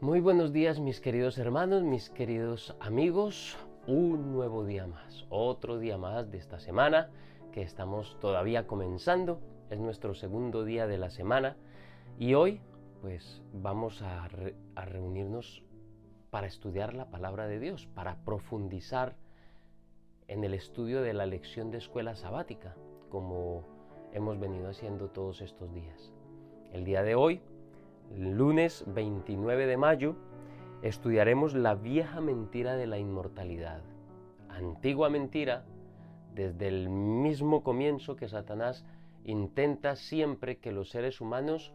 Muy buenos días, mis queridos hermanos, mis queridos amigos. Un nuevo día más, otro día más de esta semana que estamos todavía comenzando. Es nuestro segundo día de la semana y hoy pues vamos a reunirnos para estudiar la palabra de Dios, para profundizar en el estudio de la lección de escuela sabática, como hemos venido haciendo todos estos días. El día de hoy, lunes 29 de mayo, estudiaremos la vieja mentira de la inmortalidad. Antigua mentira, desde el mismo comienzo que Satanás intenta siempre que los seres humanos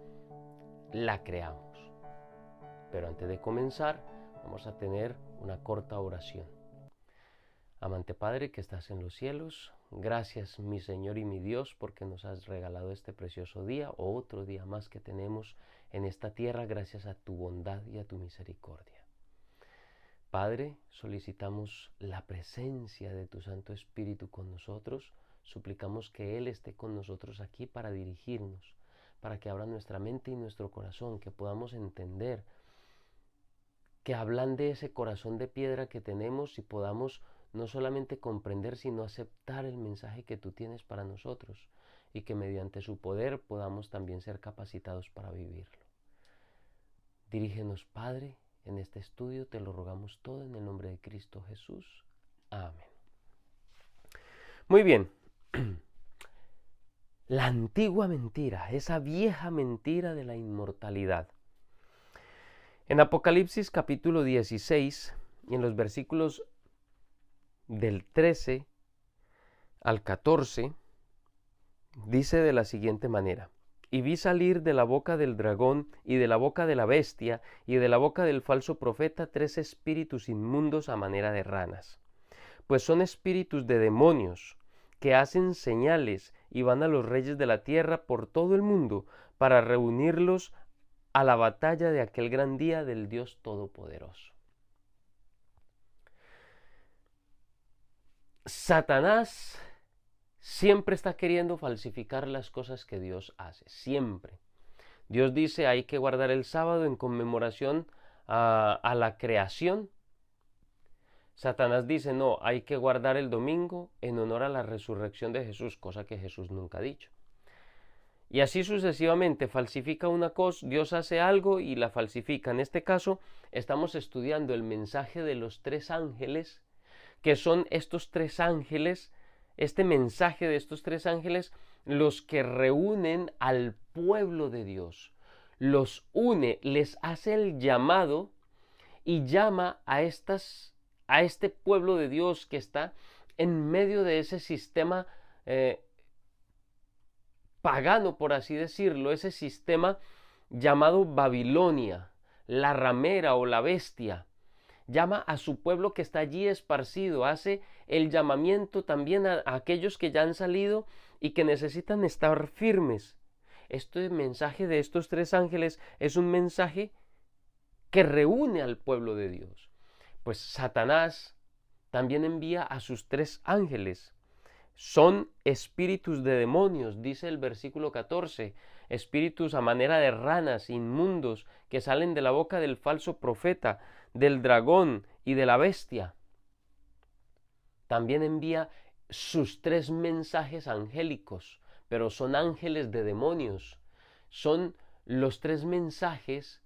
la creamos. Pero antes de comenzar, vamos a tener una corta oración. Amante Padre que estás en los cielos, gracias mi Señor y mi Dios porque nos has regalado este precioso día, otro día más que tenemos en esta tierra gracias a tu bondad y a tu misericordia. Padre, solicitamos la presencia de tu Santo Espíritu con nosotros, suplicamos que Él esté con nosotros aquí para dirigirnos, para que abra nuestra mente y nuestro corazón, que podamos entender, que ablande ese corazón de piedra que tenemos y podamos no solamente comprender, sino aceptar el mensaje que tú tienes para nosotros y que mediante su poder podamos también ser capacitados para vivirlo. Dirígenos, Padre, en este estudio, te lo rogamos todo en el nombre de Cristo Jesús. Amén. Muy bien. La antigua mentira, esa vieja mentira de la inmortalidad. En Apocalipsis capítulo 16, y en los versículos del 13 al 14, dice de la siguiente manera: y vi salir de la boca del dragón y de la boca de la bestia y de la boca del falso profeta 3 espíritus inmundos a manera de ranas, pues son espíritus de demonios que hacen señales y van a los reyes de la tierra por todo el mundo para reunirlos a la batalla de aquel gran día del Dios Todopoderoso. Satanás siempre está queriendo falsificar las cosas que Dios hace, siempre. Dios dice hay que guardar el sábado en conmemoración a la creación. Satanás dice no, hay que guardar el domingo en honor a la resurrección de Jesús, cosa que Jesús nunca ha dicho. Y así sucesivamente, falsifica una cosa, Dios hace algo y la falsifica. En este caso estamos estudiando el mensaje de los 3 ángeles, que son estos 3 ángeles, este mensaje de estos 3 ángeles, los que reúnen al pueblo de Dios, los une, les hace el llamado y llama a este pueblo de Dios que está en medio de ese sistema pagano, por así decirlo, ese sistema llamado Babilonia, la ramera o la bestia. Llama a su pueblo que está allí esparcido, hace el llamamiento también a aquellos que ya han salido y que necesitan estar firmes. Este mensaje de estos 3 ángeles es un mensaje que reúne al pueblo de Dios. Pues Satanás también envía a sus 3 ángeles. Son espíritus de demonios, dice el versículo 14, espíritus a manera de ranas, inmundos, que salen de la boca del falso profeta, del dragón y de la bestia. También envía sus 3 mensajes angélicos, pero son ángeles de demonios. Son los 3 mensajes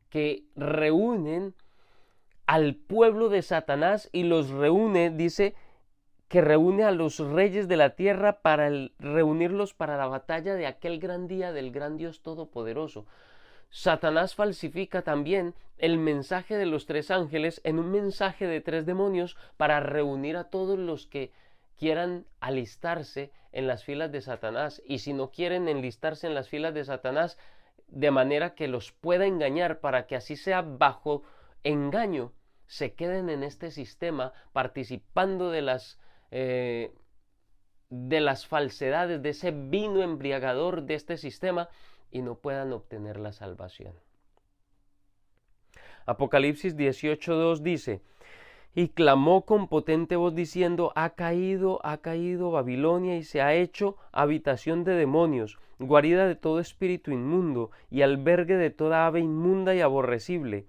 que reúnen al pueblo de Satanás y los reúne, dice, que reúne a los reyes de la tierra para reunirlos para la batalla de aquel gran día del gran Dios Todopoderoso. Satanás falsifica también el mensaje de los 3 ángeles en un mensaje de 3 demonios para reunir a todos los que quieran alistarse en las filas de Satanás, y si no quieren enlistarse en las filas de Satanás, de manera que los pueda engañar, para que así sea bajo engaño, se queden en este sistema participando de las falsedades, de ese vino embriagador de este sistema, y no puedan obtener la salvación. Apocalipsis 18:2 dice: y clamó con potente voz diciendo: ha caído Babilonia, y se ha hecho habitación de demonios, guarida de todo espíritu inmundo, y albergue de toda ave inmunda y aborrecible.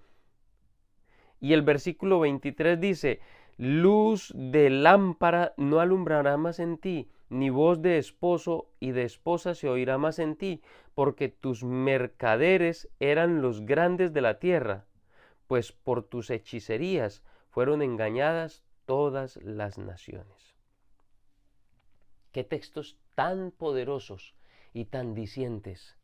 Y el versículo 23 dice, luz de lámpara no alumbrará más en ti, ni voz de esposo y de esposa se oirá más en ti, porque tus mercaderes eran los grandes de la tierra, pues por tus hechicerías fueron engañadas todas las naciones. Qué textos tan poderosos y tan dicientes.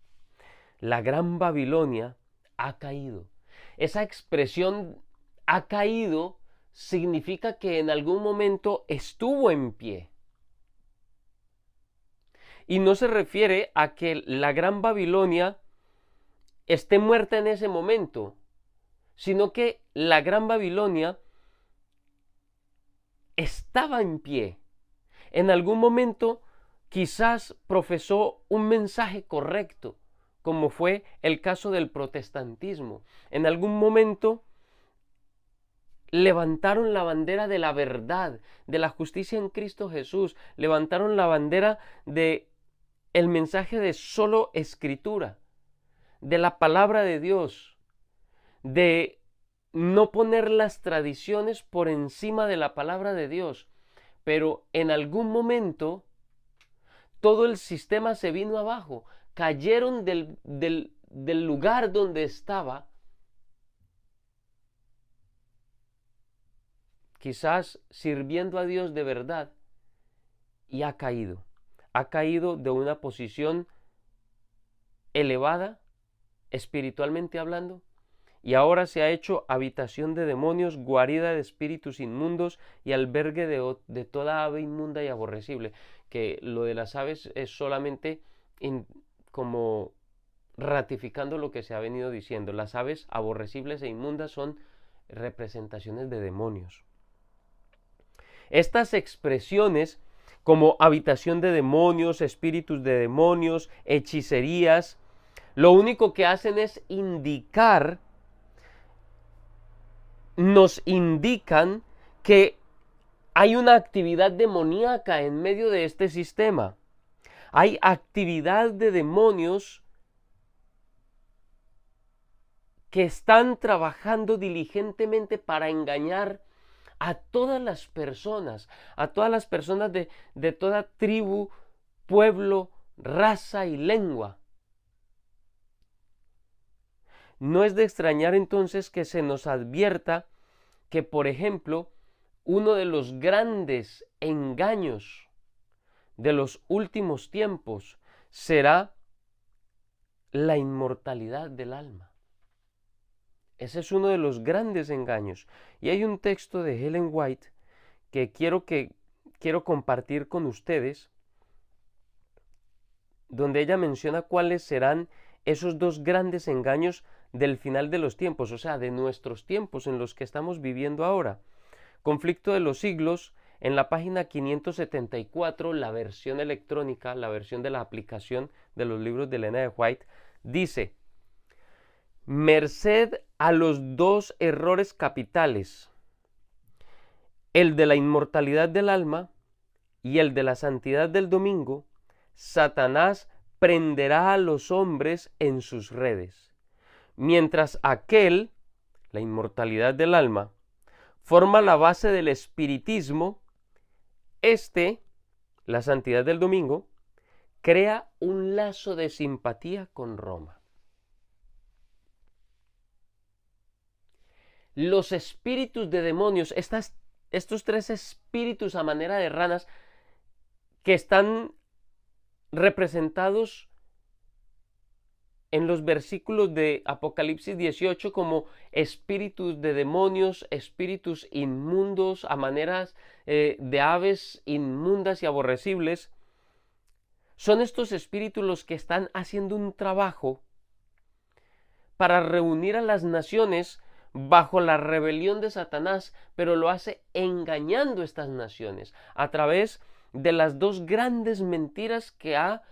La gran Babilonia ha caído. Esa expresión ha caído significa que en algún momento estuvo en pie. Y no se refiere a que la gran Babilonia esté muerta en ese momento, sino que la gran Babilonia estaba en pie. En algún momento quizás profesó un mensaje correcto, como fue el caso del protestantismo. En algún momento levantaron la bandera de la verdad, de la justicia en Cristo Jesús, levantaron la bandera de el mensaje de solo escritura, de la palabra de Dios, de no poner las tradiciones por encima de la palabra de Dios. Pero en algún momento todo el sistema se vino abajo, cayeron del lugar donde estaba, quizás sirviendo a Dios de verdad, y ha caído de una posición elevada, espiritualmente hablando, y ahora se ha hecho habitación de demonios, guarida de espíritus inmundos y albergue de toda ave inmunda y aborrecible. Que lo de las aves es solamente como ratificando lo que se ha venido diciendo. Las aves aborrecibles e inmundas son representaciones de demonios. Estas expresiones como habitación de demonios, espíritus de demonios, hechicerías, lo único que hacen es nos indican que hay una actividad demoníaca en medio de este sistema. Hay actividad de demonios que están trabajando diligentemente para engañar a todas las personas de toda tribu, pueblo, raza y lengua. No es de extrañar entonces que se nos advierta que, por ejemplo, uno de los grandes engaños de los últimos tiempos será la inmortalidad del alma. Ese es uno de los grandes engaños. Y hay un texto de Ellen White que quiero compartir con ustedes, donde ella menciona cuáles serán esos dos grandes engaños del final de los tiempos, o sea, de nuestros tiempos en los que estamos viviendo ahora. Conflicto de los siglos, en la página 574, la versión electrónica, la versión de la aplicación de los libros de Elena de White, dice: merced a los dos errores capitales, el de la inmortalidad del alma y el de la santidad del domingo, Satanás prenderá a los hombres en sus redes, mientras aquel, la inmortalidad del alma, forma la base del espiritismo, la santidad del domingo, crea un lazo de simpatía con Roma. Los espíritus de demonios, estos tres espíritus a manera de ranas que están representados en los versículos de Apocalipsis 18 como espíritus de demonios, espíritus inmundos a maneras de aves inmundas y aborrecibles, son estos espíritus los que están haciendo un trabajo para reunir a las naciones bajo la rebelión de Satanás, pero lo hace engañando a estas naciones a través de las dos grandes mentiras que ha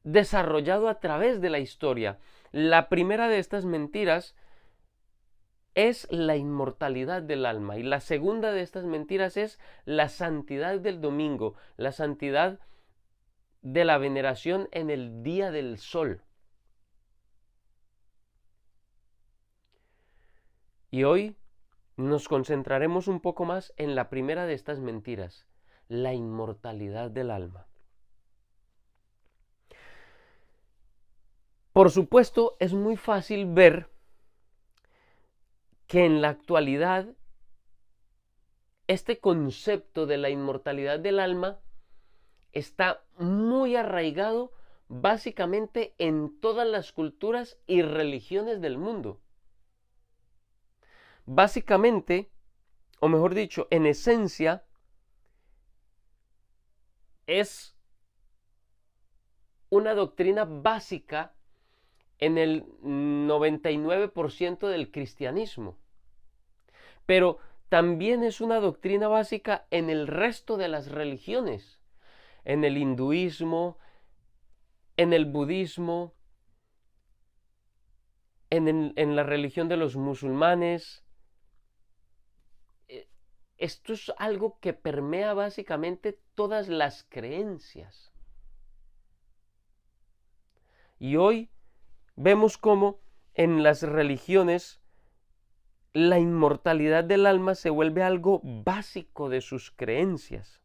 desarrollado a través de la historia. La primera de estas mentiras es la inmortalidad del alma y la segunda de estas mentiras es la santidad del domingo, la santidad de la veneración en el día del sol. Y hoy nos concentraremos un poco más en la primera de estas mentiras, la inmortalidad del alma. Por supuesto, es muy fácil ver que en la actualidad este concepto de la inmortalidad del alma está muy arraigado básicamente en todas las culturas y religiones del mundo. Básicamente, o mejor dicho, en esencia, es una doctrina básica en el 99% del cristianismo. Pero también es una doctrina básica en el resto de las religiones, en el hinduismo, en el budismo, en la religión de los musulmanes. Esto es algo que permea básicamente todas las creencias. Y hoy vemos cómo en las religiones la inmortalidad del alma se vuelve algo básico de sus creencias.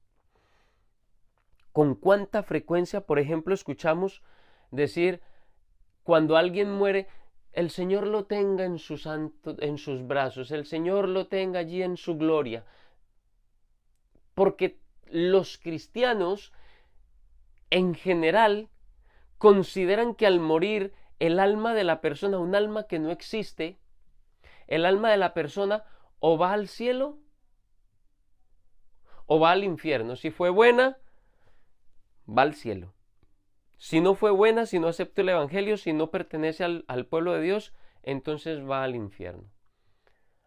¿Con cuánta frecuencia, por ejemplo, escuchamos decir cuando alguien muere, el Señor lo tenga en sus brazos, el Señor lo tenga allí en su gloria? Porque los cristianos en general consideran que al morir el alma de la persona, un alma que no existe, el alma de la persona o va al cielo o va al infierno. Si fue buena, va al cielo. Si no fue buena, si no aceptó el Evangelio, si no pertenece al pueblo de Dios, entonces va al infierno,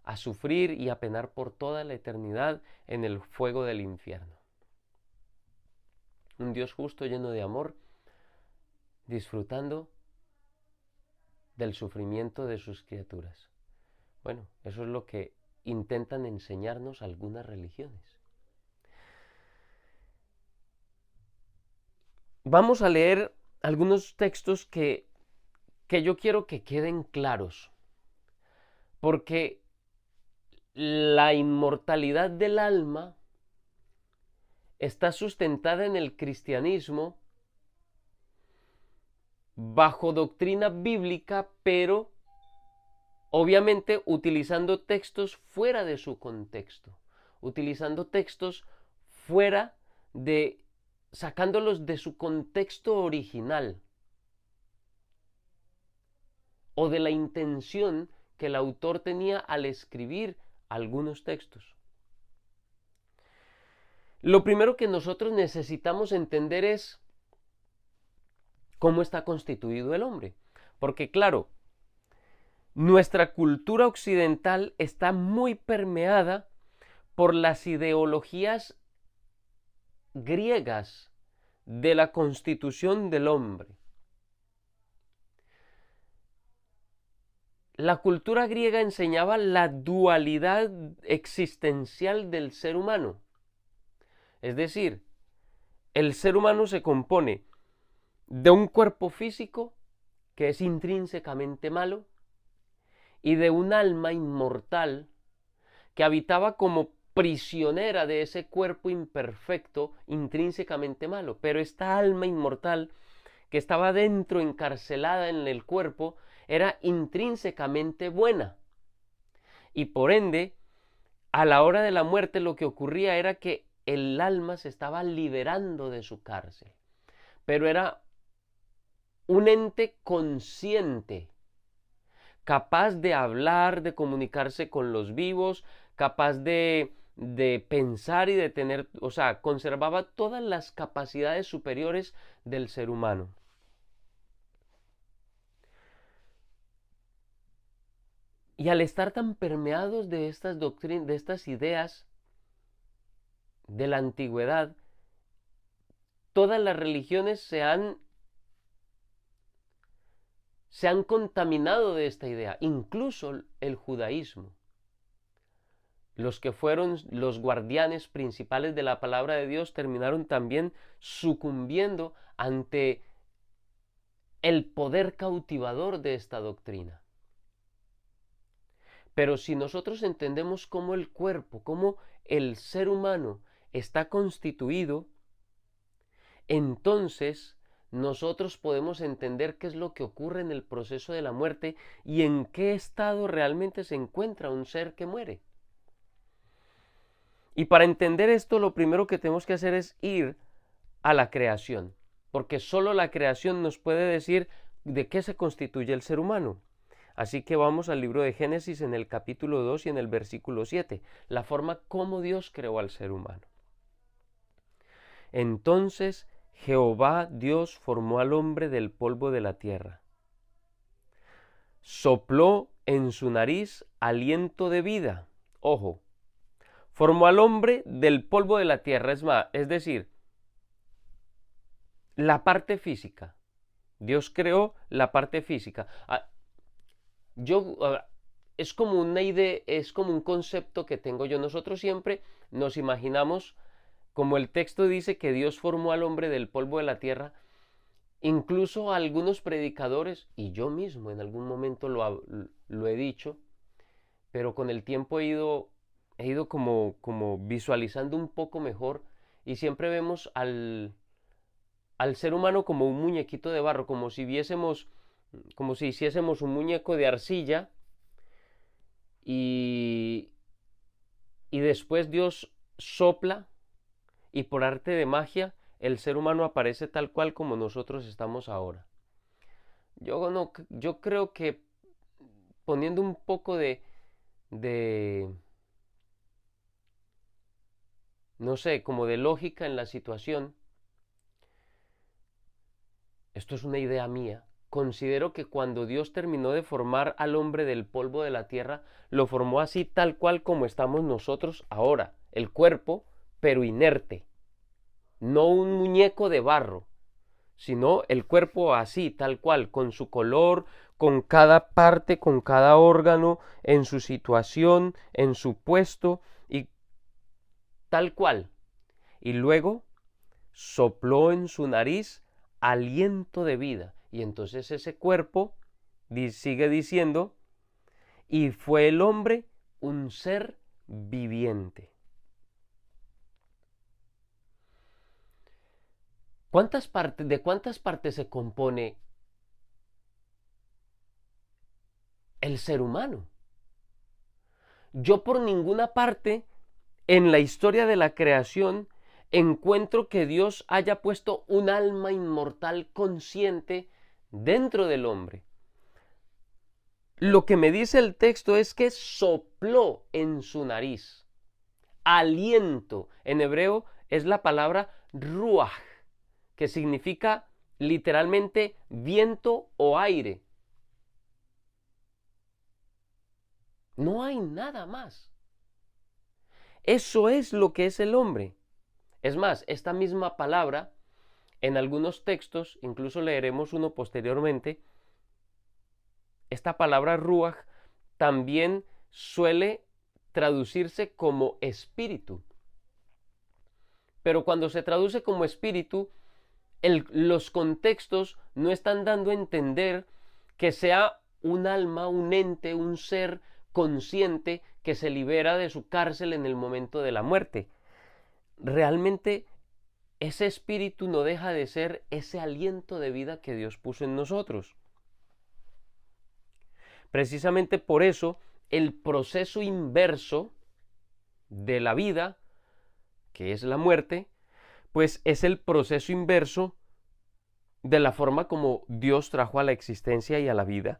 a sufrir y a penar por toda la eternidad en el fuego del infierno. Un Dios justo, lleno de amor, disfrutando del sufrimiento de sus criaturas. Bueno, eso es lo que intentan enseñarnos algunas religiones. Vamos a leer algunos textos que yo quiero que queden claros, porque la inmortalidad del alma está sustentada en el cristianismo bajo doctrina bíblica, pero obviamente utilizando textos fuera de su contexto, utilizando textos fuera de, sacándolos de su contexto original o de la intención que el autor tenía al escribir algunos textos. Lo primero que nosotros necesitamos entender es cómo está constituido el hombre. Porque claro, nuestra cultura occidental está muy permeada por las ideologías griegas de la constitución del hombre. La cultura griega enseñaba la dualidad existencial del ser humano. Es decir, el ser humano se compone de un cuerpo físico que es intrínsecamente malo y de un alma inmortal que habitaba como prisionera de ese cuerpo imperfecto, intrínsecamente malo. Pero esta alma inmortal que estaba dentro, encarcelada en el cuerpo, era intrínsecamente buena. Y por ende, a la hora de la muerte lo que ocurría era que el alma se estaba liberando de su cárcel. Pero era un ente consciente, capaz de hablar, de comunicarse con los vivos, capaz de pensar y de tener, o sea, conservaba todas las capacidades superiores del ser humano. Y al estar tan permeados de estas doctrinas, de estas ideas de la antigüedad, todas las religiones se han contaminado de esta idea, incluso el judaísmo. Los que fueron los guardianes principales de la palabra de Dios terminaron también sucumbiendo ante el poder cautivador de esta doctrina. Pero si nosotros entendemos cómo el cuerpo, cómo el ser humano está constituido, entonces nosotros podemos entender qué es lo que ocurre en el proceso de la muerte y en qué estado realmente se encuentra un ser que muere. Y para entender esto, lo primero que tenemos que hacer es ir a la creación, porque solo la creación nos puede decir de qué se constituye el ser humano. Así que vamos al libro de Génesis en el capítulo 2 y en el versículo 7, la forma como Dios creó al ser humano. Entonces Jehová Dios formó al hombre del polvo de la tierra. Sopló en su nariz aliento de vida. Ojo, formó al hombre del polvo de la tierra, es decir, la parte física. Dios creó la parte física. Es como una idea, es como un concepto que tengo yo. Nosotros siempre nos imaginamos, como el texto dice, que Dios formó al hombre del polvo de la tierra. Incluso algunos predicadores, y yo mismo en algún momento lo he dicho, pero con el tiempo he ido como visualizando un poco mejor, y siempre vemos al ser humano como un muñequito de barro, como si hiciésemos un muñeco de arcilla, y después Dios sopla y por arte de magia el ser humano aparece tal cual como nosotros estamos ahora. Yo creo que poniendo un poco no sé, como de lógica en la situación, esto es una idea mía, considero que cuando Dios terminó de formar al hombre del polvo de la tierra, lo formó así tal cual como estamos nosotros ahora, el cuerpo, pero inerte, no un muñeco de barro, sino el cuerpo así, tal cual, con su color, con cada parte, con cada órgano, en su situación, en su puesto, y tal cual. Y luego sopló en su nariz aliento de vida. Y entonces ese cuerpo sigue diciendo, y fue el hombre un ser viviente. ¿De cuántas partes se compone el ser humano? Yo por ninguna parte en la historia de la creación encuentro que Dios haya puesto un alma inmortal consciente dentro del hombre. Lo que me dice el texto es que sopló en su nariz. Aliento. En hebreo es la palabra ruach, que significa literalmente viento o aire. No hay nada más. Eso es lo que es el hombre. Es más, esta misma palabra, en algunos textos, incluso leeremos uno posteriormente, esta palabra ruach también suele traducirse como espíritu. Pero cuando se traduce como espíritu, los contextos no están dando a entender que sea un alma, un ente, un ser consciente que se libera de su cárcel en el momento de la muerte. Realmente ese espíritu no deja de ser ese aliento de vida que Dios puso en nosotros. Precisamente por eso el proceso inverso de la vida, que es la muerte, pues es el proceso inverso de la forma como Dios trajo a la existencia y a la vida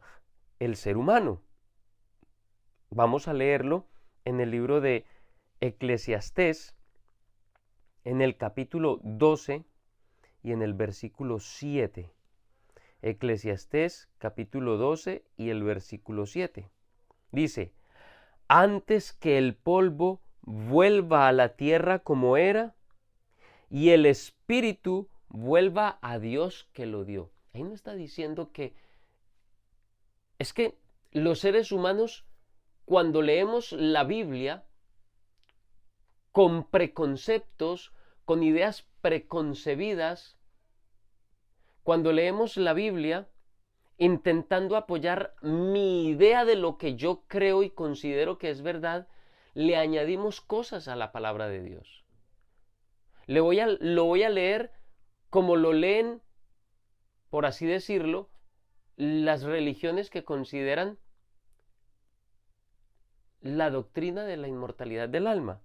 el ser humano. Vamos a leerlo en el libro de Eclesiastés, en el capítulo 12 y en el versículo 7. Eclesiastés capítulo 12 y el versículo 7. Dice, antes que el polvo vuelva a la tierra como era, y el espíritu vuelva a Dios que lo dio. Ahí no está diciendo que... Es que los seres humanos, cuando leemos la Biblia, con preconceptos, con ideas preconcebidas, cuando leemos la Biblia, intentando apoyar mi idea de lo que yo creo y considero que es verdad, le añadimos cosas a la palabra de Dios. Lo voy a leer como lo leen, por así decirlo, las religiones que consideran la doctrina de la inmortalidad del alma.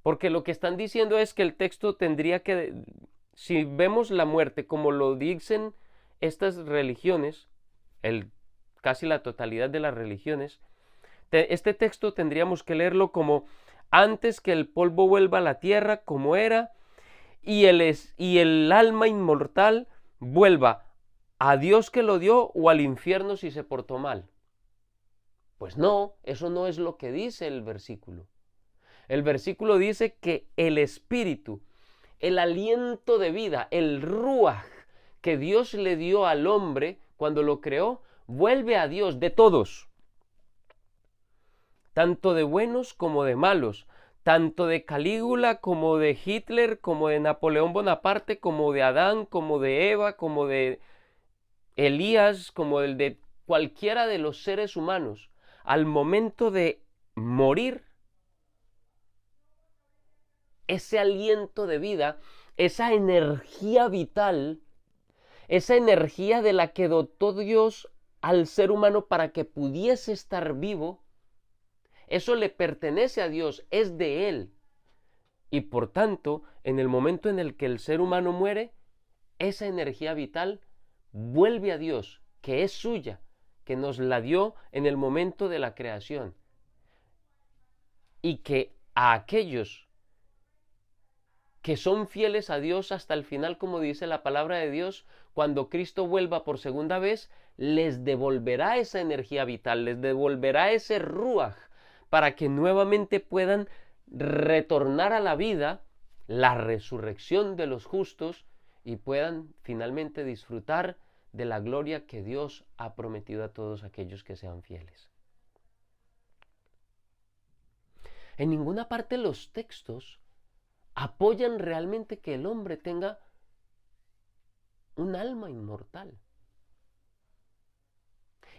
Porque lo que están diciendo es que el texto tendría que, si vemos la muerte como lo dicen estas religiones, casi la totalidad de las religiones, este texto tendríamos que leerlo como antes que el polvo vuelva a la tierra como era y el alma inmortal vuelva a Dios que lo dio o al infierno si se portó mal. Pues no, eso no es lo que dice el versículo. El versículo dice que el espíritu, el aliento de vida, el ruaj que Dios le dio al hombre cuando lo creó, vuelve a Dios de todos, tanto de buenos como de malos, tanto de Calígula como de Hitler, como de Napoleón Bonaparte, como de Adán, como de Eva, como de Elías, como el de cualquiera de los seres humanos. Al momento de morir, ese aliento de vida, esa energía vital, esa energía de la que dotó Dios al ser humano para que pudiese estar vivo, eso le pertenece a Dios, es de Él. Y por tanto, en el momento en el que el ser humano muere, esa energía vital vuelve a Dios, que es suya, que nos la dio en el momento de la creación. Y que a aquellos que son fieles a Dios hasta el final, como dice la palabra de Dios, cuando Cristo vuelva por segunda vez, les devolverá esa energía vital, les devolverá ese ruaj, para que nuevamente puedan retornar a la vida, la resurrección de los justos, y puedan finalmente disfrutar de la gloria que Dios ha prometido a todos aquellos que sean fieles. En ninguna parte los textos apoyan realmente que el hombre tenga un alma inmortal.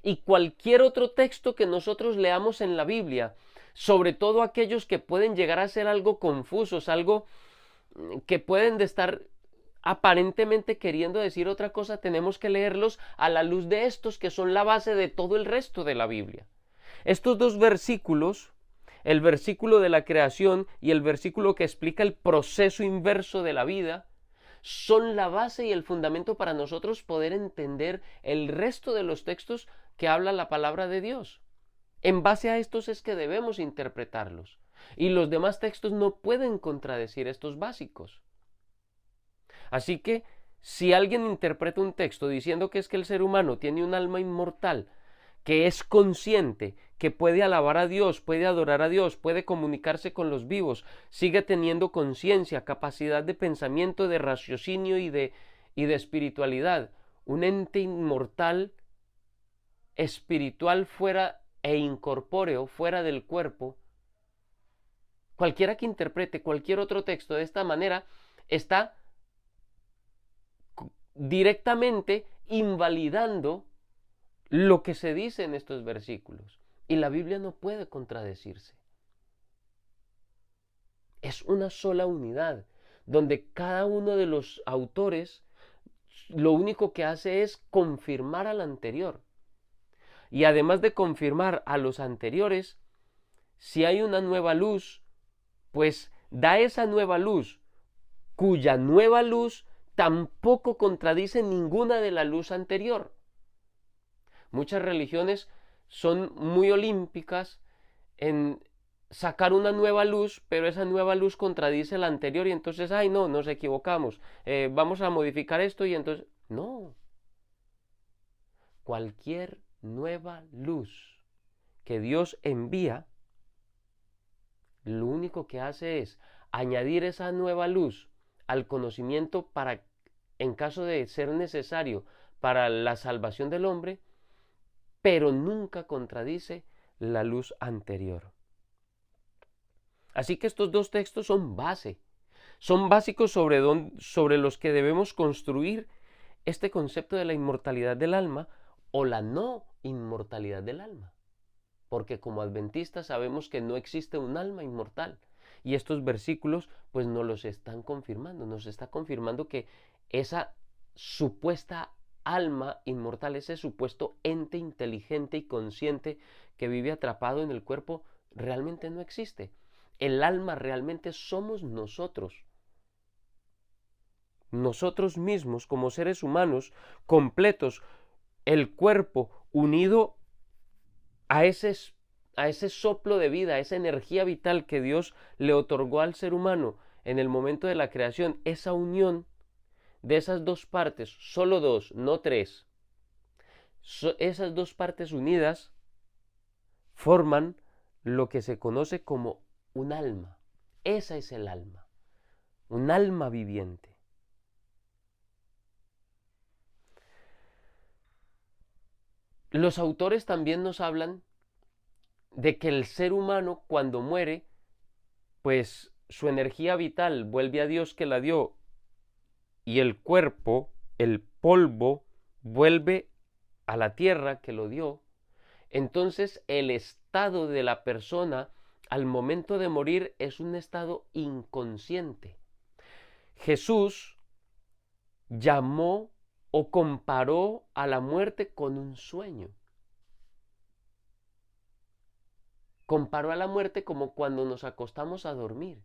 Y cualquier otro texto que nosotros leamos en la Biblia, sobre todo aquellos que pueden llegar a ser algo confusos, algo que pueden estar aparentemente queriendo decir otra cosa, tenemos que leerlos a la luz de estos que son la base de todo el resto de la Biblia. Estos dos versículos, el versículo de la creación y el versículo que explica el proceso inverso de la vida, son la base y el fundamento para nosotros poder entender el resto de los textos que habla la palabra de Dios. En base a estos es que debemos interpretarlos. Y los demás textos no pueden contradecir estos básicos. Así que, si alguien interpreta un texto diciendo que es que el ser humano tiene un alma inmortal, que es consciente, que puede alabar a Dios, puede adorar a Dios, puede comunicarse con los vivos, sigue teniendo conciencia, capacidad de pensamiento, de raciocinio y de espiritualidad, un ente inmortal, espiritual fuera e incorpóreo, fuera del cuerpo. Cualquiera que interprete cualquier otro texto de esta manera está directamente invalidando lo que se dice en estos versículos. Y la Biblia no puede contradecirse. Es una sola unidad, donde cada uno de los autores lo único que hace es confirmar al anterior. Y además de confirmar a los anteriores, si hay una nueva luz, pues da esa nueva luz, cuya nueva luz tampoco contradice ninguna de la luz anterior. Muchas religiones son muy olímpicas en sacar una nueva luz, pero esa nueva luz contradice la anterior y entonces, ay no, nos equivocamos, vamos a modificar esto y entonces, no. Cualquier nueva luz que Dios envía, lo único que hace es añadir esa nueva luz al conocimiento para, en caso de ser necesario, para la salvación del hombre, pero nunca contradice la luz anterior. Así que estos dos textos son base, son básicos sobre los que debemos construir este concepto de la inmortalidad del alma, o la no inmortalidad del alma. Porque como adventistas sabemos que no existe un alma inmortal. Y estos versículos pues nos los están confirmando, nos está confirmando que esa supuesta alma inmortal, ese supuesto ente inteligente y consciente que vive atrapado en el cuerpo, realmente no existe. El alma realmente somos nosotros. Nosotros mismos como seres humanos completos, el cuerpo unido a ese soplo de vida, a esa energía vital que Dios le otorgó al ser humano en el momento de la creación, esa unión de esas dos partes, solo dos, no tres, esas dos partes unidas forman lo que se conoce como un alma. Esa es el alma, un alma viviente. Los autores también nos hablan de que el ser humano cuando muere, pues su energía vital vuelve a Dios que la dio y el cuerpo, el polvo, vuelve a la tierra que lo dio. Entonces el estado de la persona al momento de morir es un estado inconsciente. Jesús llamó o comparó a la muerte con un sueño. Comparó a la muerte como cuando nos acostamos a dormir.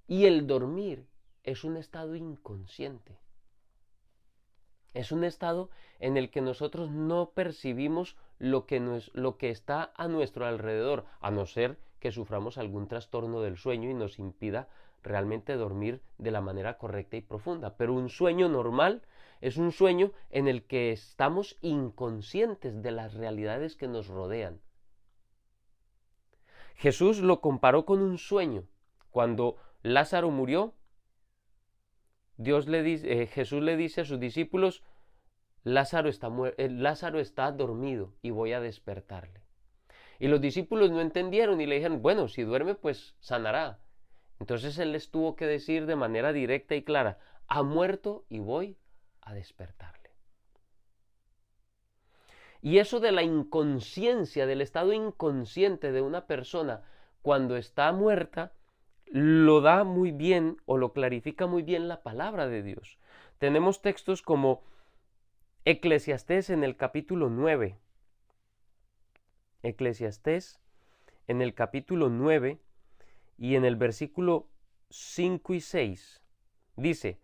Y el dormir es un estado inconsciente. Es un estado en el que nosotros no percibimos lo que está a nuestro alrededor, a no ser que suframos algún trastorno del sueño y nos impida realmente dormir de la manera correcta y profunda. Pero un sueño normal es un sueño en el que estamos inconscientes de las realidades que nos rodean. Jesús lo comparó con un sueño. Cuando Lázaro murió, Jesús le dice a sus discípulos, Lázaro está dormido y voy a despertarle. Y los discípulos no entendieron y le dijeron, bueno, si duerme pues sanará. Entonces él les tuvo que decir de manera directa y clara, ha muerto y voy a despertarle. Y eso de la inconsciencia, del estado inconsciente de una persona cuando está muerta, lo da muy bien o lo clarifica muy bien la palabra de Dios. Tenemos textos como Eclesiastés en el capítulo 9. Eclesiastés en el capítulo 9 y en el versículo 5 y 6. Dice,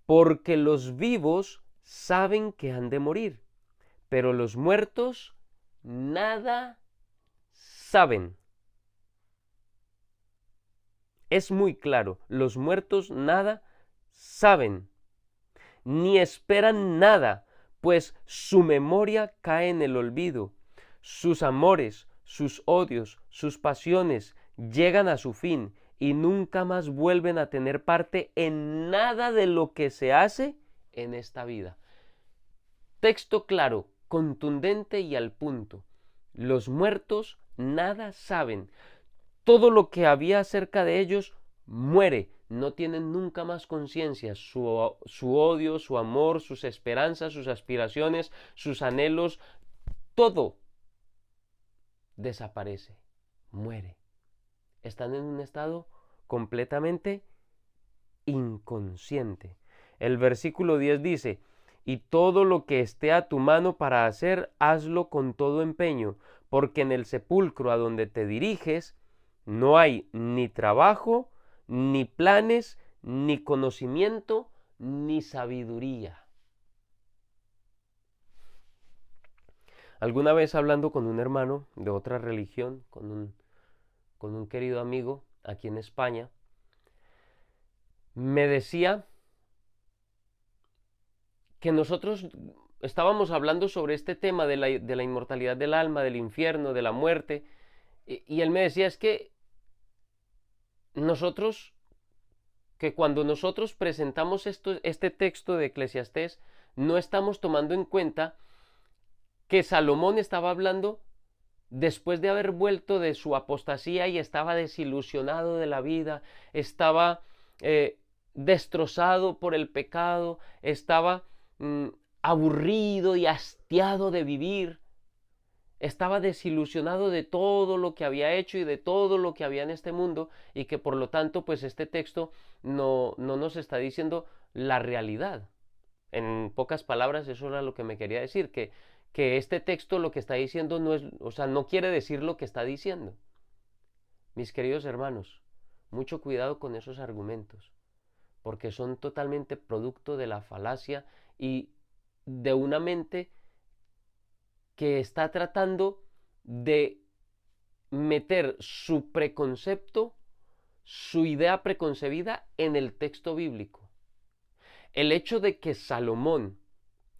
porque los vivos saben que han de morir, pero los muertos nada saben. Es muy claro, los muertos nada saben, ni esperan nada, pues su memoria cae en el olvido. Sus amores, sus odios, sus pasiones llegan a su fin y nunca más vuelven a tener parte en nada de lo que se hace en esta vida. Texto claro, contundente y al punto. Los muertos nada saben. Todo lo que había acerca de ellos muere. No tienen nunca más conciencia. Su odio, su amor, sus esperanzas, sus aspiraciones, sus anhelos, todo desaparece, muere. Están en un estado completamente inconsciente. El versículo 10 dice, y todo lo que esté a tu mano para hacer, hazlo con todo empeño, porque en el sepulcro a donde te diriges no hay ni trabajo, ni planes, ni conocimiento, ni sabiduría. Alguna vez hablando con un hermano de otra religión, con un querido amigo aquí en España, me decía que nosotros estábamos hablando sobre este tema de la inmortalidad del alma, del infierno, de la muerte, y él me decía, es que cuando nosotros presentamos este texto de Eclesiastés, no estamos tomando en cuenta que Salomón estaba hablando después de haber vuelto de su apostasía y estaba desilusionado de la vida, estaba destrozado por el pecado, estaba aburrido y hastiado de vivir. Estaba desilusionado de todo lo que había hecho y de todo lo que había en este mundo, y que por lo tanto pues este texto no nos está diciendo la realidad. En pocas palabras, eso era lo que me quería decir, que este texto lo que está diciendo no es, o sea, no quiere decir lo que está diciendo. Mis queridos hermanos, mucho cuidado con esos argumentos, porque son totalmente producto de la falacia y de una mente que está tratando de meter su preconcepto, su idea preconcebida en el texto bíblico. El hecho de que Salomón,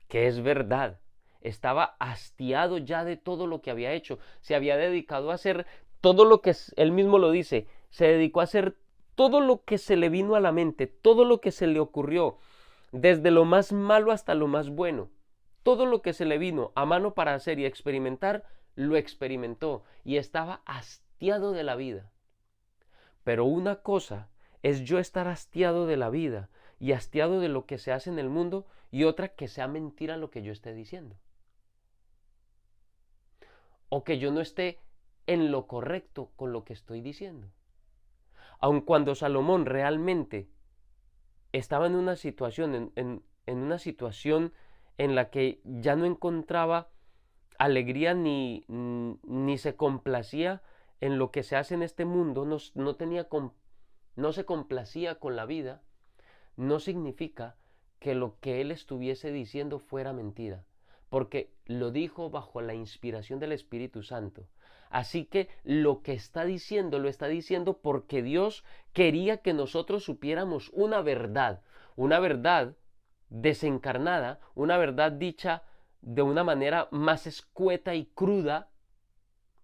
que es verdad, estaba hastiado ya de todo lo que había hecho, se había dedicado a hacer todo lo que él mismo lo dice, se dedicó a hacer todo lo que se le vino a la mente, todo lo que se le ocurrió, desde lo más malo hasta lo más bueno. Todo lo que se le vino a mano para hacer y experimentar, lo experimentó y estaba hastiado de la vida. Pero una cosa es yo estar hastiado de la vida y hastiado de lo que se hace en el mundo, y otra que sea mentira lo que yo esté diciendo. O que yo no esté en lo correcto con lo que estoy diciendo. Aun cuando Salomón realmente estaba en una situación, en una situación en la que ya no encontraba alegría ni se complacía en lo que se hace en este mundo, no se complacía con la vida, no significa que lo que él estuviese diciendo fuera mentira, porque lo dijo bajo la inspiración del Espíritu Santo. Así que lo que está diciendo, lo está diciendo porque Dios quería que nosotros supiéramos una verdad desencarnada, una verdad dicha de una manera más escueta y cruda,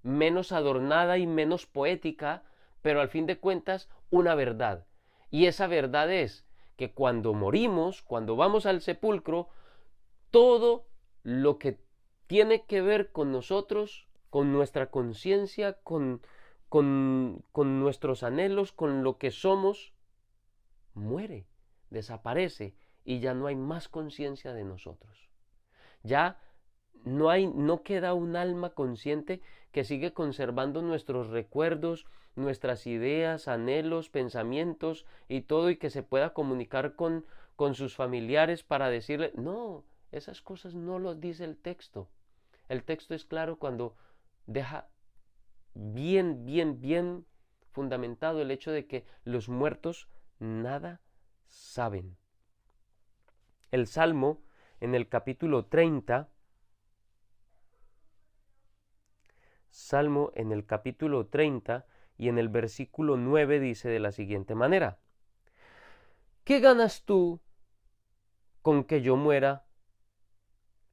menos adornada y menos poética, pero al fin de cuentas una verdad. Y esa verdad es que cuando morimos, cuando vamos al sepulcro, todo lo que tiene que ver con nosotros, con nuestra conciencia, con nuestros anhelos, con lo que somos, muere, desaparece, y ya no hay más conciencia de nosotros. Ya no queda un alma consciente que sigue conservando nuestros recuerdos, nuestras ideas, anhelos, pensamientos y todo, y que se pueda comunicar con sus familiares para decirle, no, esas cosas no lo dice el texto. El texto es claro cuando deja bien fundamentado el hecho de que los muertos nada saben. El Salmo en el capítulo 30, Salmo en el capítulo 30 y en el versículo 9 dice de la siguiente manera: ¿qué ganas tú con que yo muera,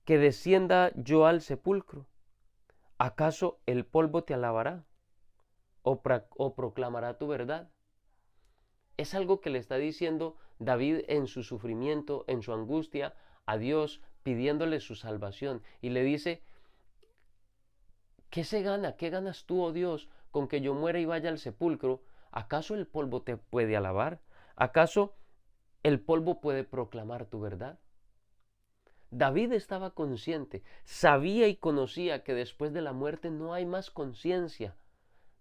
que descienda yo al sepulcro? ¿Acaso el polvo te alabará o proclamará tu verdad? Es algo que le está diciendo David en su sufrimiento, en su angustia, a Dios, pidiéndole su salvación. Y le dice, ¿qué se gana? ¿Qué ganas tú, oh Dios, con que yo muera y vaya al sepulcro? ¿Acaso el polvo te puede alabar? ¿Acaso el polvo puede proclamar tu verdad? David estaba consciente, sabía y conocía que después de la muerte no hay más conciencia,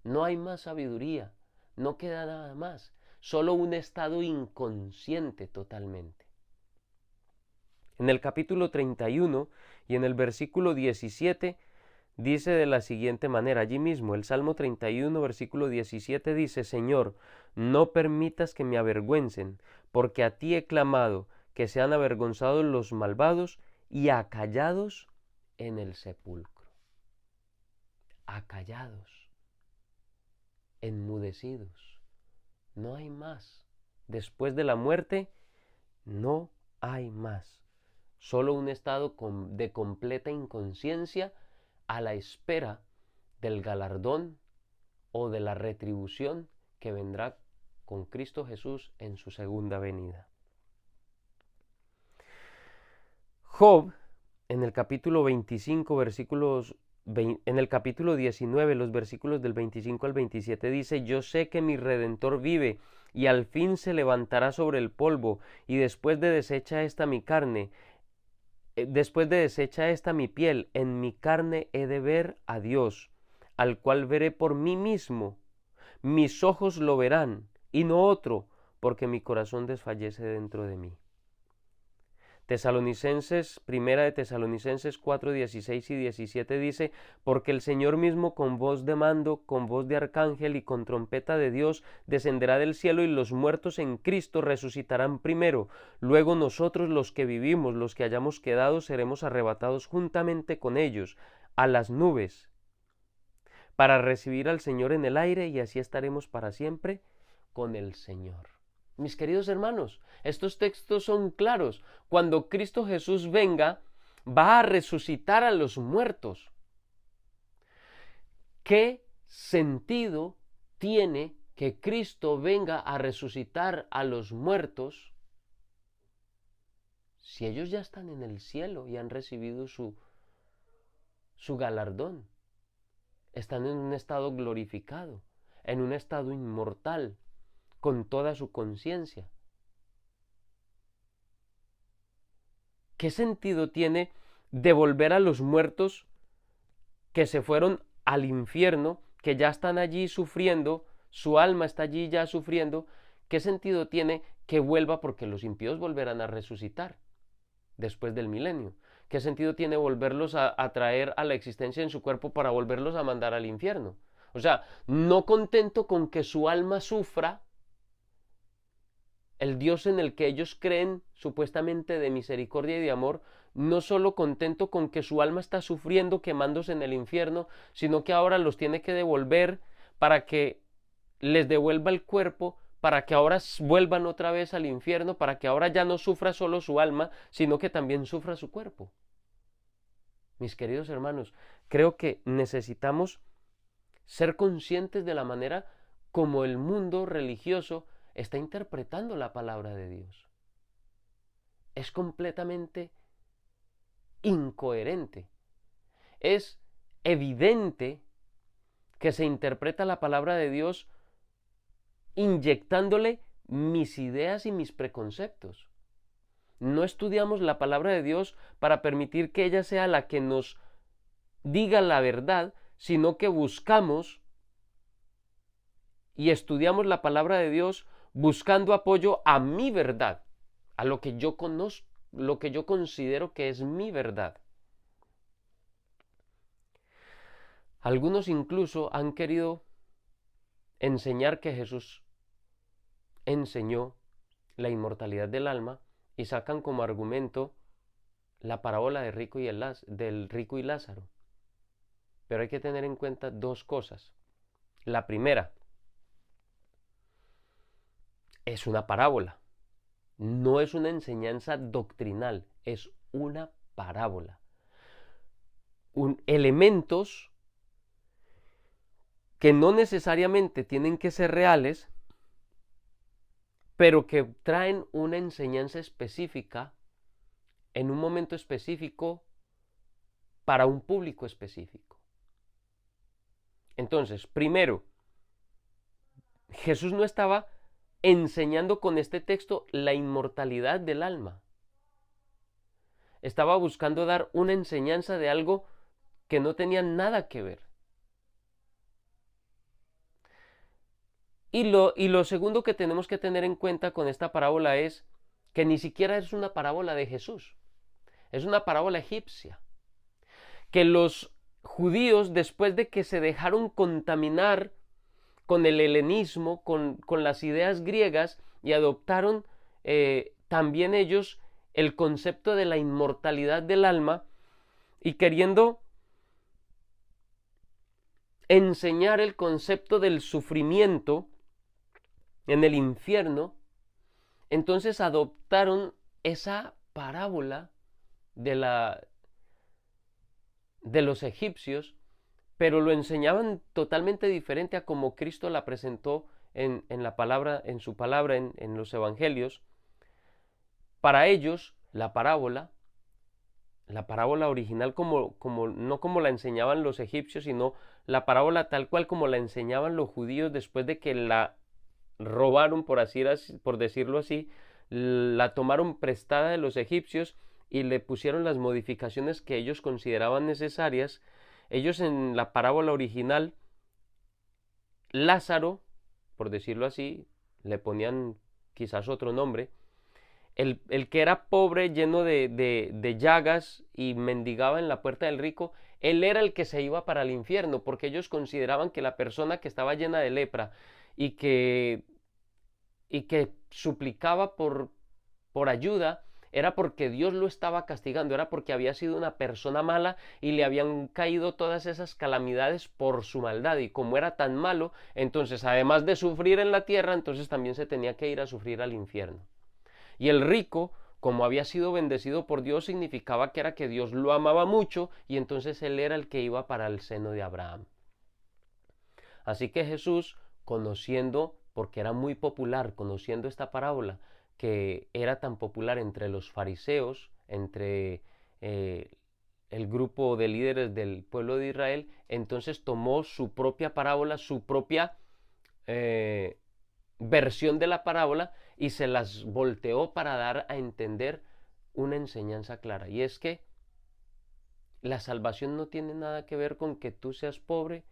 no hay más sabiduría, no queda nada más, solo un estado inconsciente totalmente. En el capítulo 31 y en el versículo 17 dice de la siguiente manera, allí mismo, el Salmo 31, versículo 17 dice, Señor, no permitas que me avergüencen, porque a ti he clamado, que sean avergonzados los malvados y acallados en el sepulcro. Acallados, enmudecidos. No hay más. Después de la muerte, no hay más. Solo un estado de completa inconsciencia a la espera del galardón o de la retribución que vendrá con Cristo Jesús en su segunda venida. Job, en el capítulo 25, en el capítulo 19, los versículos del 25 al 27 dice, yo sé que mi Redentor vive y al fin se levantará sobre el polvo, y después de deshecha esta mi carne, después de deshecha esta mi piel, en mi carne he de ver a Dios, al cual veré por mí mismo. Mis ojos lo verán, y no otro, porque mi corazón desfallece dentro de mí. Primera de Tesalonicenses 4, 16 y 17 dice, porque el Señor mismo con voz de mando, con voz de arcángel y con trompeta de Dios descenderá del cielo y los muertos en Cristo resucitarán primero. Luego nosotros los que vivimos, los que hayamos quedado, seremos arrebatados juntamente con ellos a las nubes para recibir al Señor en el aire y así estaremos para siempre con el Señor. Mis queridos hermanos, estos textos son claros. Cuando Cristo Jesús venga, va a resucitar a los muertos. ¿Qué sentido tiene que Cristo venga a resucitar a los muertos si ellos ya están en el cielo y han recibido su galardón? Están en un estado glorificado, en un estado inmortal, con toda su conciencia. ¿Qué sentido tiene devolver a los muertos que se fueron al infierno, que ya están allí sufriendo, su alma está allí ya sufriendo? ¿Qué sentido tiene que vuelva porque los impíos volverán a resucitar después del milenio? ¿Qué sentido tiene volverlos a traer a la existencia en su cuerpo para volverlos a mandar al infierno? O sea, no contento con que su alma sufra, el Dios en el que ellos creen supuestamente de misericordia y de amor, no solo contento con que su alma está sufriendo quemándose en el infierno, sino que ahora los tiene que devolver para que les devuelva el cuerpo, para que ahora vuelvan otra vez al infierno, para que ahora ya no sufra solo su alma, sino que también sufra su cuerpo. Mis queridos hermanos, creo que necesitamos ser conscientes de la manera como el mundo religioso está interpretando la palabra de Dios. Es completamente incoherente. Es evidente que se interpreta la palabra de Dios inyectándole mis ideas y mis preconceptos. No estudiamos la palabra de Dios para permitir que ella sea la que nos diga la verdad, sino que buscamos y estudiamos la palabra de Dios buscando apoyo a mi verdad, a lo que yo conozco, lo que yo considero que es mi verdad. Algunos incluso han querido enseñar que Jesús enseñó la inmortalidad del alma y sacan como argumento la parábola del rico y Lázaro. Pero hay que tener en cuenta dos cosas. La primera, es una parábola, no es una enseñanza doctrinal, es una parábola. Elementos que no necesariamente tienen que ser reales, pero que traen una enseñanza específica en un momento específico para un público específico. Entonces, primero, Jesús no estaba enseñando con este texto la inmortalidad del alma. Estaba buscando dar una enseñanza de algo que no tenía nada que ver. Y lo segundo que tenemos que tener en cuenta con esta parábola es que ni siquiera es una parábola de Jesús, es una parábola egipcia. Que los judíos, después de que se dejaron contaminar con el helenismo, con las ideas griegas, y adoptaron también ellos el concepto de la inmortalidad del alma, y queriendo enseñar el concepto del sufrimiento en el infierno, entonces adoptaron esa parábola de los egipcios, pero lo enseñaban totalmente diferente a como Cristo la presentó en su palabra, en los evangelios. Para ellos, la parábola original no como la enseñaban los egipcios, sino la parábola tal cual como la enseñaban los judíos después de que la robaron, por decirlo así, la tomaron prestada de los egipcios y le pusieron las modificaciones que ellos consideraban necesarias. Ellos en la parábola original, Lázaro, por decirlo así, le ponían quizás otro nombre, el que era pobre, lleno de llagas y mendigaba en la puerta del rico, él era el que se iba para el infierno, porque ellos consideraban que la persona que estaba llena de lepra y que suplicaba por ayuda, era porque Dios lo estaba castigando, era porque había sido una persona mala y le habían caído todas esas calamidades por su maldad. Y como era tan malo, entonces además de sufrir en la tierra, entonces también se tenía que ir a sufrir al infierno. Y el rico, como había sido bendecido por Dios, significaba que era que Dios lo amaba mucho y entonces él era el que iba para el seno de Abraham. Así que Jesús, conociendo, porque era muy popular, conociendo esta parábola, que era tan popular entre los fariseos, entre el grupo de líderes del pueblo de Israel, entonces tomó su propia parábola, su propia versión de la parábola y se las volteó para dar a entender una enseñanza clara. Y es que la salvación no tiene nada que ver con que tú seas pobre,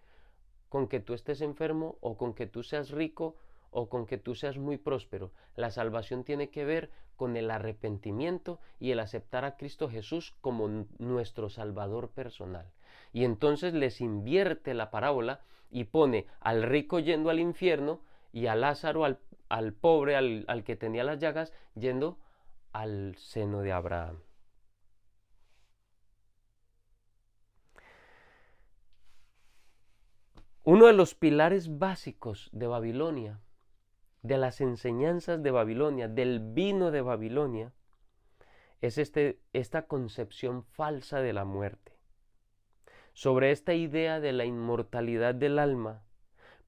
con que tú estés enfermo o con que tú seas rico o con que tú seas muy próspero. La salvación tiene que ver con el arrepentimiento y el aceptar a Cristo Jesús como nuestro Salvador personal. Y entonces les invierte la parábola y pone al rico yendo al infierno y a Lázaro, al pobre, al que tenía las llagas, yendo al seno de Abraham. Uno de los pilares básicos de Babilonia, de las enseñanzas de Babilonia, del vino de Babilonia, es esta concepción falsa de la muerte. Sobre esta idea de la inmortalidad del alma,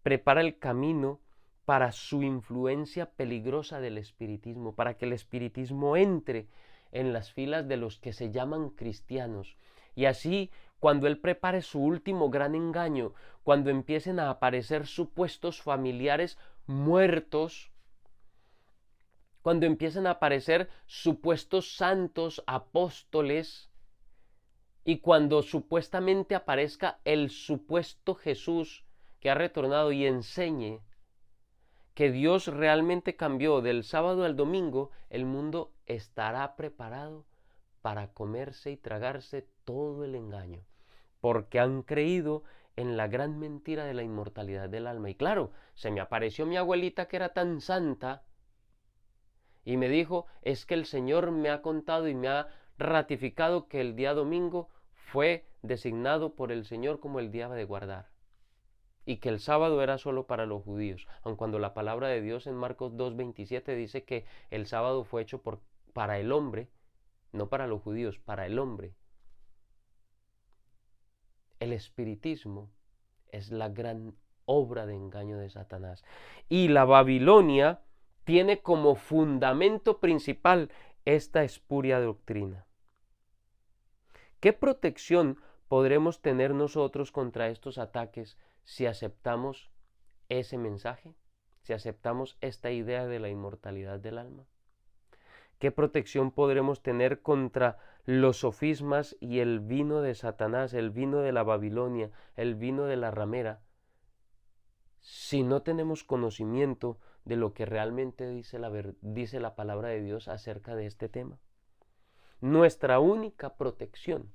prepara el camino para su influencia peligrosa del espiritismo, para que el espiritismo entre en las filas de los que se llaman cristianos. Y así, cuando él prepare su último gran engaño, cuando empiecen a aparecer supuestos familiares muertos, cuando empiecen a aparecer supuestos santos, apóstoles, y cuando supuestamente aparezca el supuesto Jesús que ha retornado y enseñe que Dios realmente cambió del sábado al domingo, el mundo estará preparado para comerse y tragarse todo el engaño, porque han creído en la gran mentira de la inmortalidad del alma. Y claro, se me apareció mi abuelita que era tan santa y me dijo, es que el Señor me ha contado y me ha ratificado que el día domingo fue designado por el Señor como el día de guardar, y que el sábado era solo para los judíos, aun cuando la palabra de Dios en Marcos 2:27 dice que el sábado fue hecho para el hombre, no para los judíos, para el hombre. El espiritismo es la gran obra de engaño de Satanás. Y la Babilonia tiene como fundamento principal esta espuria doctrina. ¿Qué protección podremos tener nosotros contra estos ataques si aceptamos ese mensaje? Si aceptamos esta idea de la inmortalidad del alma. ¿Qué protección podremos tener contra los sofismas y el vino de Satanás, el vino de la Babilonia, el vino de la ramera, si no tenemos conocimiento de lo que realmente dice la palabra de Dios acerca de este tema? Nuestra única protección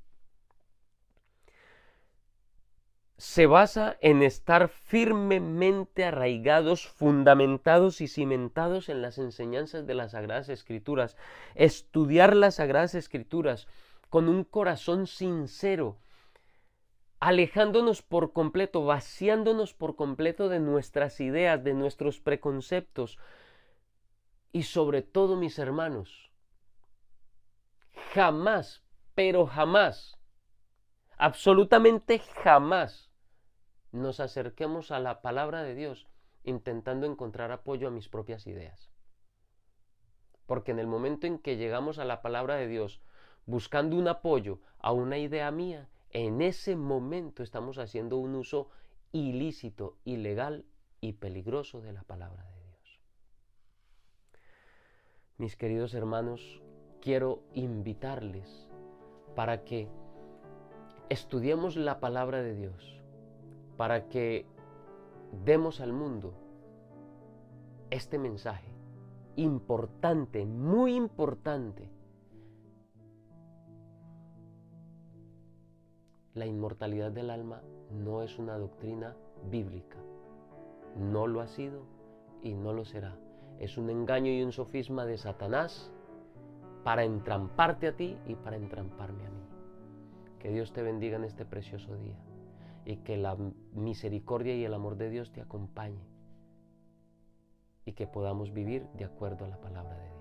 se basa en estar firmemente arraigados, fundamentados y cimentados en las enseñanzas de las Sagradas Escrituras, estudiar las Sagradas Escrituras con un corazón sincero, alejándonos por completo, vaciándonos por completo de nuestras ideas, de nuestros preconceptos y sobre todo, mis hermanos, jamás, pero jamás, absolutamente jamás, nos acerquemos a la palabra de Dios intentando encontrar apoyo a mis propias ideas. Porque en el momento en que llegamos a la palabra de Dios buscando un apoyo a una idea mía, en ese momento estamos haciendo un uso ilícito, ilegal y peligroso de la palabra de Dios. Mis queridos hermanos, quiero invitarles para que estudiemos la palabra de Dios, para que demos al mundo este mensaje importante, muy importante. La inmortalidad del alma no es una doctrina bíblica. No lo ha sido y no lo será. Es un engaño y un sofisma de Satanás para entramparte a ti y para entramparme a mí. Que Dios te bendiga en este precioso día y que la misericordia y el amor de Dios te acompañe y que podamos vivir de acuerdo a la palabra de Dios.